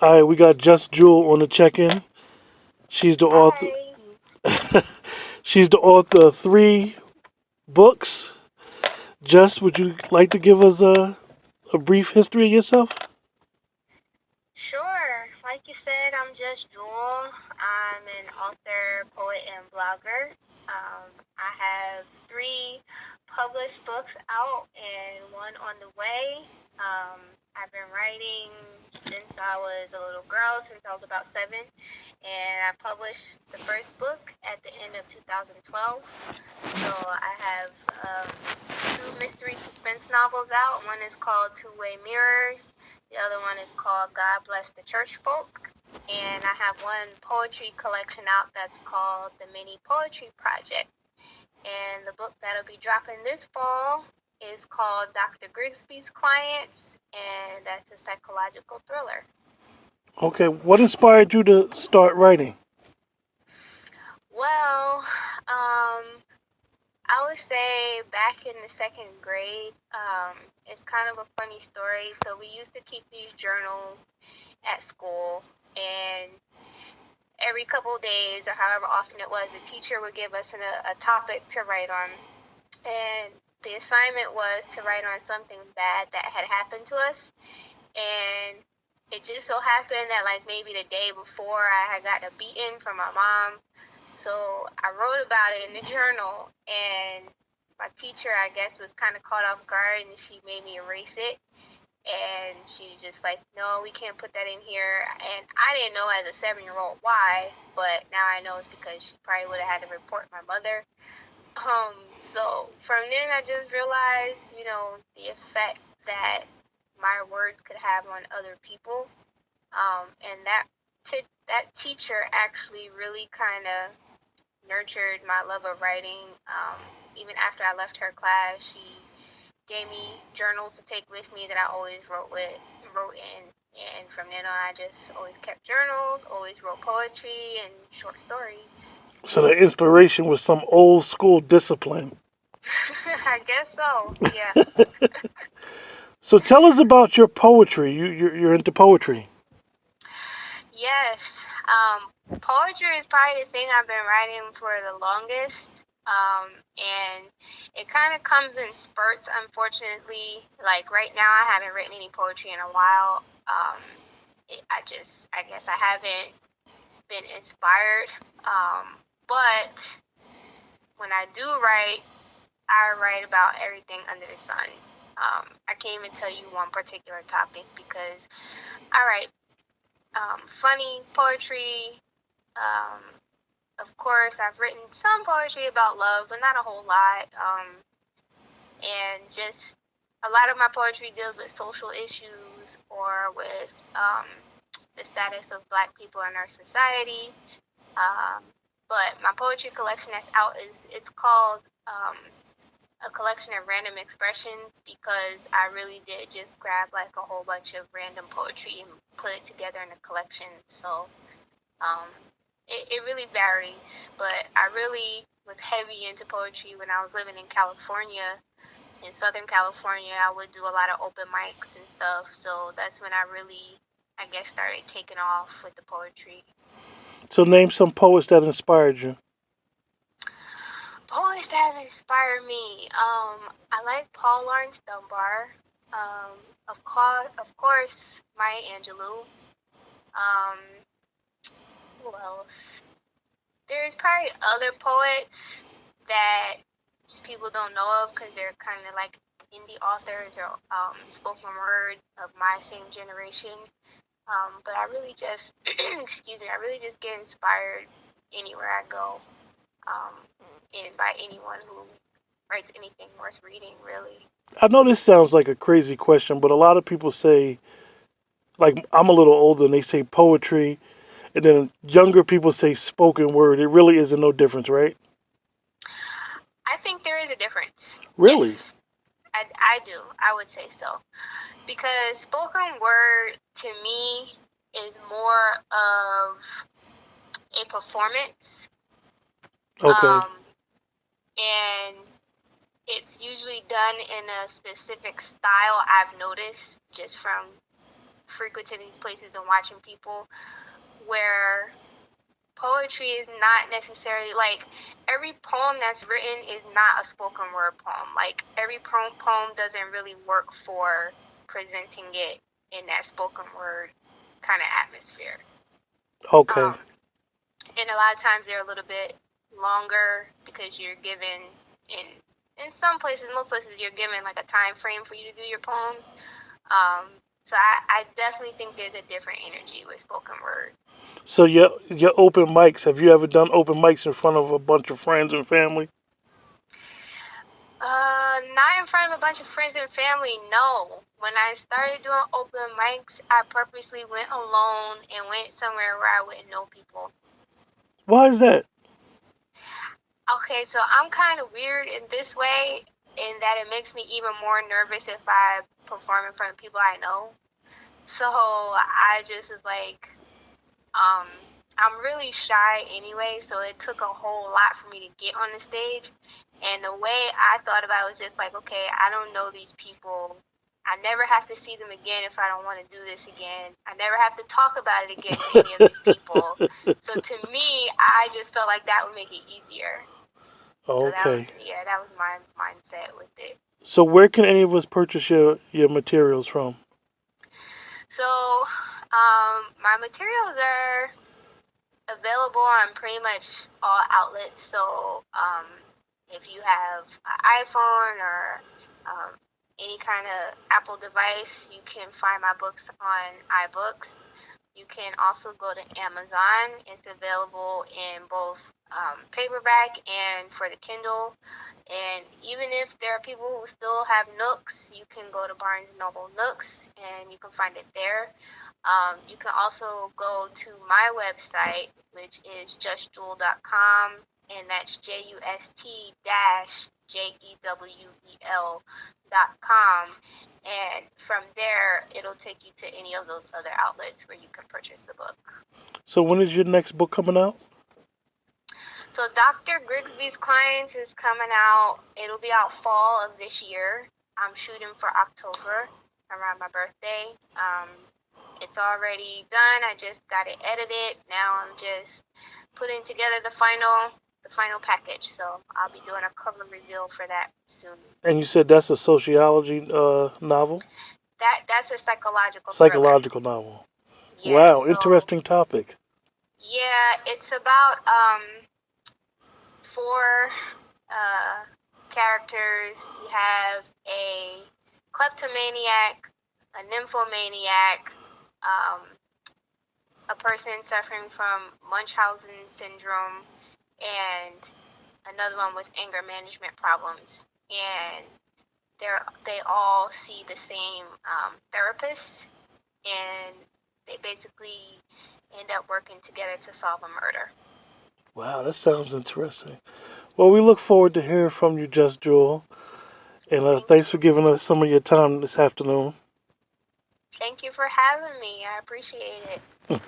All right, we got Just Jewel on the check-in. She's the author. Hi. She's the author of three books. Just, would you like to give us a brief history of yourself? Sure. Like you said, I'm just Jewel. I'm an author, poet, and blogger. I have three published books out and one on the way. Um, I've been writing since I was a little girl, since I was about 7, and I published the first book at the end of 2012. So I have two mystery suspense novels out. One is called Two-Way Mirrors. The other one is called God Bless the Church Folk. And I have one poetry collection out that's called The Mini Poetry Project. And the book that'll be dropping this fall is called Dr. Grigsby's Clients, and that's a psychological thriller. Okay, what inspired you to start writing? Well, I would say back in the second grade, it's kind of a funny story. So we used to keep these journals at school, and every couple of days or however often it was, the teacher would give us a topic to write on. And the assignment was to write on something bad that had happened to us. And it just so happened that like maybe the day before I had gotten a beating from my mom. So I wrote about it in the journal, and my teacher, I guess, was kind of caught off guard, and she made me erase it. And she just like, no, we can't put that in here. And I didn't know as a 7-year-old why, but now I know it's because she probably would have had to report my mother. So from then I just realized, the effect that my words could have on other people. And that teacher actually really kind of nurtured my love of writing. Even after I left her class, she gave me journals to take with me that I always wrote in. And from then on, I just always kept journals, always wrote poetry and short stories. So the inspiration was some old school discipline. I guess so. Yeah. So tell us about your poetry. You're into poetry. Yes. Poetry is probably the thing I've been writing for the longest. And it kind of comes in spurts, unfortunately. Like right now, I haven't written any poetry in a while. I guess I haven't been inspired. But when I do write, I write about everything under the sun. I can't even tell you one particular topic because I write funny poetry. Um, of course, I've written some poetry about love, but not a whole lot. And just a lot of my poetry deals with social issues or with the status of Black people in our society. Um, but my poetry collection that's out is it's called a collection of random expressions because I really did just grab like a whole bunch of random poetry and put it together in a collection. So um, it really varies, but I really was heavy into poetry when I was living in California. In Southern California, I would do a lot of open mics and stuff. So that's when I really, I guess, started taking off with the poetry. So name some poets that inspired you. Poets that have inspired me. I like Paul Laurence Dunbar. Of course, Maya Angelou. Um, who else? There's probably other poets that people don't know of because they're kind of like indie authors or spoken word of my same generation. But I really just, excuse me, I really just get inspired anywhere I go, um, and by anyone who writes anything worth reading, really. I know this sounds like a crazy question, but a lot of people say, like, I'm a little older and they say poetry, and then younger people say spoken word. It really isn't no difference, right? I think there is a difference. Really? Yes, I do. I would say so. Because spoken word to me is more of a performance. Okay. Um, and it's usually done in a specific style I've noticed just from frequenting these places and watching people, where poetry is not necessarily like every poem that's written is not a spoken word poem. Like every poem doesn't really work for presenting it in that spoken word kind of atmosphere. Okay. And a lot of times they're a little bit longer because you're given in some places, most places, you're given like a time frame for you to do your poems. So I definitely think there's a different energy with spoken word. So your open mics, have you ever done open mics in front of a bunch of friends and family? Not in front of a bunch of friends and family, no. When I started doing open mics, I purposely went alone and went somewhere where I wouldn't know people. Why is that? Okay, so I'm kind of weird in this way, in that it makes me even more nervous if I perform in front of people I know. So I just was like, I'm really shy anyway, so it took a whole lot for me to get on the stage. And the way I thought about it was just like, okay, I don't know these people. I never have to see them again if I don't want to do this again. I never have to talk about it again to any of these people. So to me, I just felt like that would make it easier. So Okay. that was my mindset with it. So where can any of us purchase your materials from? So my materials are available on pretty much all outlets. So if you have an iPhone or any kind of Apple device, you can find my books on iBooks. You can also go to Amazon. It's available in both paperback and for the Kindle. And even if there are people who still have Nooks, you can go to Barnes & Noble Nooks and you can find it there. You can also go to my website, which is justjewel.com, and that's JUST-JEWEL.com. And from there, it'll take you to any of those other outlets where you can purchase the book. So when is your next book coming out? So Dr. Grigsby's Clients is coming out. It'll be out fall of this year. I'm shooting for October around my birthday. It's already done. I just got it edited. Now I'm just putting together the final package. So I'll be doing a cover reveal for that soon. And you said that's a sociology novel? That's a psychological Psychological novel. Yeah, Wow, so, interesting topic. Yeah, it's about 4 characters. You have a kleptomaniac, a nymphomaniac, a person suffering from Munchausen syndrome, and another one with anger management problems. And they all see the same therapist, and they basically end up working together to solve a murder. Wow, that sounds interesting. Well, we look forward to hearing from you, Just Jewel. And thanks for giving us some of your time this afternoon. Thank you for having me. I appreciate it.